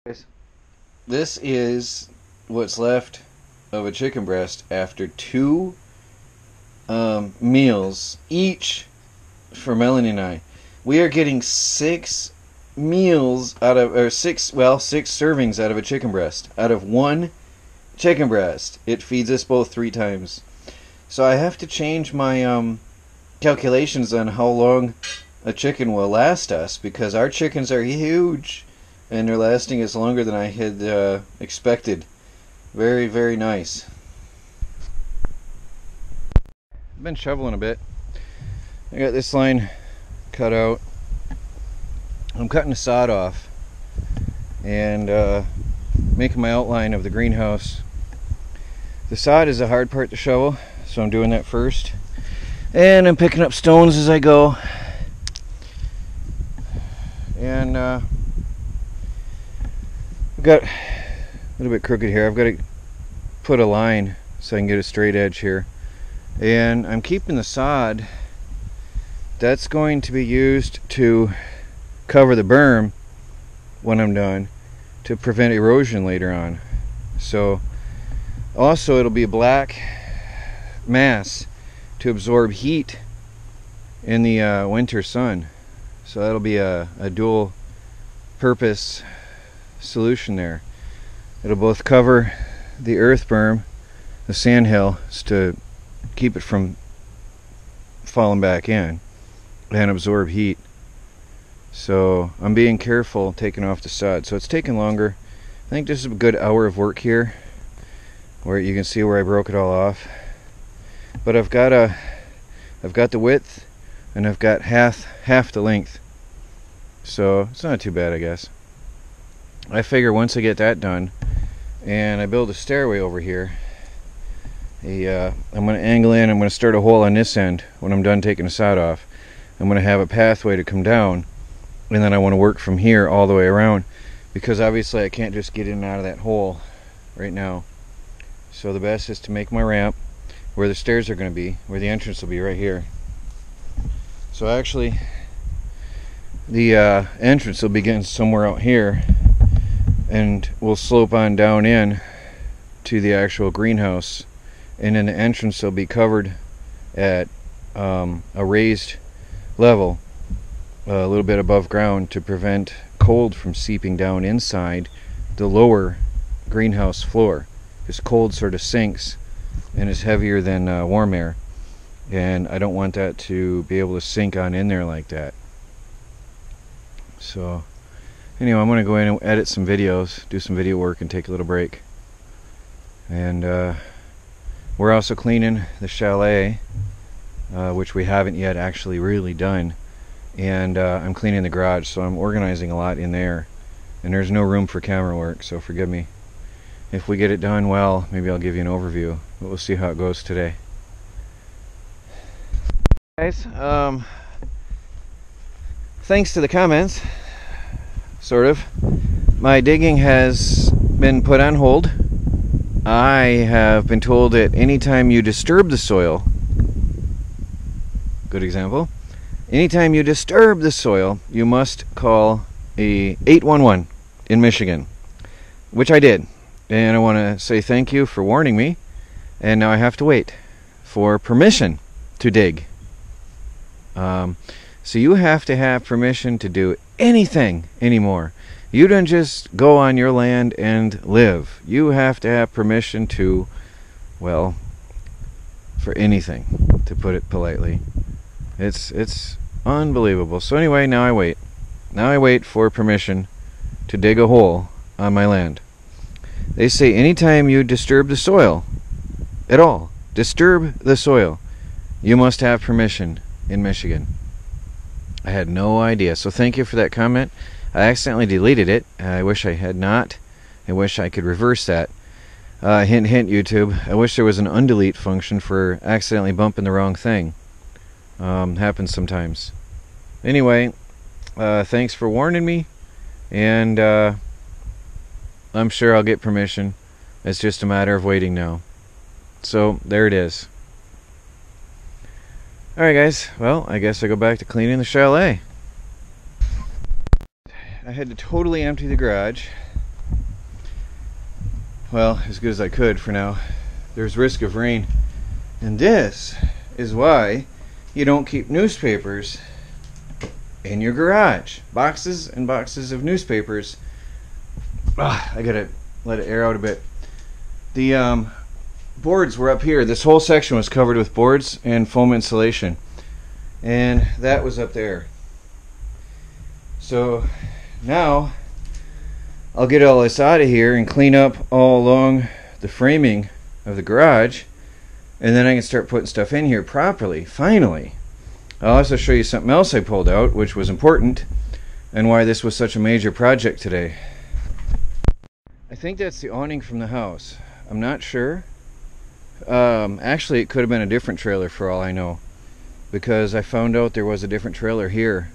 Guys, this is what's left of a chicken breast after two meals each for Melanie and I. We are getting 6 meals out of, or six servings out of a chicken breast. Out of one chicken breast, it feeds us both 3 times. So I have to change my calculations on how long a chicken will last us, because our chickens are huge and they're lasting us longer than I had expected. Very, very nice. I've been shoveling a bit. I got this line cut out. I'm cutting the sod off and making my outline of the greenhouse. The sod is the hard part to shovel, so I'm doing that first. And I'm picking up stones as I go. And I've got a little bit crooked here. I've got to put a line so I can get a straight edge here. And I'm keeping the sod. That's going to be used to cover the berm when I'm done, to prevent erosion later on. So also it'll be a black mass to absorb heat in the winter sun. So that'll be a dual purpose solution there. It'll both cover the earth berm, the sand hill, to keep it from falling back in, and absorb heat. So I'm being careful taking off the sod. So it's taking longer. I think this is a good hour of work here, where you can see where I broke it all off. But I've got the width, and I've got half the length. So it's not too bad, I guess. I figure once I get that done and I build a stairway over here, I'm going to angle in. I'm going to start a hole on this end when I'm done taking the sod off. I'm going to have a pathway to come down, and then I want to work from here all the way around, because obviously I can't just get in and out of that hole right now. So the best is to make my ramp where the stairs are going to be, where the entrance will be, right here. So actually the entrance will begin somewhere out here, and we'll slope on down in to the actual greenhouse, and then the entrance will be covered at a raised level, a little bit above ground, to prevent cold from seeping down inside the lower greenhouse floor, because cold sort of sinks and is heavier than warm air, and I don't want that to be able to sink on in there like that. So anyway, I'm going to go in and edit some videos, do some video work, and take a little break. And we're also cleaning the chalet, which we haven't yet actually really done. And I'm cleaning the garage, so I'm organizing a lot in there. And there's no room for camera work, so forgive me. If we get it done well, maybe I'll give you an overview, but we'll see how it goes today. Guys, thanks to the comments, sort of, my digging has been put on hold. I have been told that anytime you disturb the soil, good example, anytime you disturb the soil, you must call a 811 in Michigan, which I did. And I want to say thank you for warning me, and now I have to wait for permission to dig. So you have to have permission to do anything anymore. You don't just go on your land and live. You have to have permission to, well, for anything, to put it politely. It's unbelievable. So anyway, now I wait. Now I wait for permission to dig a hole on my land. They say anytime you disturb the soil at all, disturb the soil, you must have permission in Michigan. I had no idea. So thank you for that comment. I accidentally deleted it. I wish I had not. I wish I could reverse that. Hint, hint, YouTube. I wish there was an undelete function for accidentally bumping the wrong thing. Happens sometimes. Anyway, thanks for warning me. And I'm sure I'll get permission. It's just a matter of waiting now. So there it is. Alright guys, well, I guess I go back to cleaning the chalet. I had to totally empty the garage well, as good as I could for now. There's risk of rain. And this is why you don't keep newspapers in your garage. Boxes and boxes of newspapers. I gotta let it air out a bit. The boards were up here. This whole section was covered with boards and foam insulation, and that was up there. So now I'll get all this out of here and clean up all along the framing of the garage, and then I can start putting stuff in here properly, finally. I'll also show you something else I pulled out, which was important, and why this was such a major project today. I think that's the awning from the house. I'm not sure. Actually, it could have been a different trailer for all I know, because I found out there was a different trailer here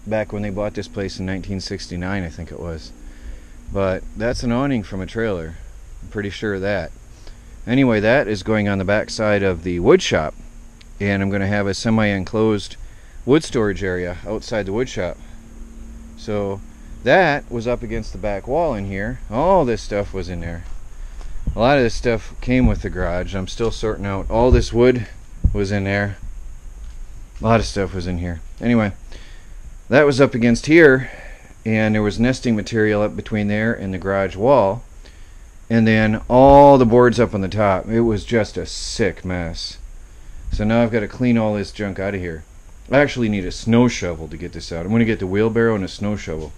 back when they bought this place in 1969, I think it was. But that's an awning from a trailer. I'm pretty sure of that. Anyway, that is going on the back side of the wood shop, and I'm going to have a semi-enclosed wood storage area outside the wood shop. So that was up against the back wall in here. All this stuff was in there. A lot of this stuff came with the garage. I'm still sorting out. All this wood was in there. A lot of stuff was in here. Anyway, that was up against here, and there was nesting material up between there and the garage wall, and then all the boards up on the top. It was just a sick mess. So now I've got to clean all this junk out of here. I actually need a snow shovel to get this out. I'm going to get the wheelbarrow and a snow shovel.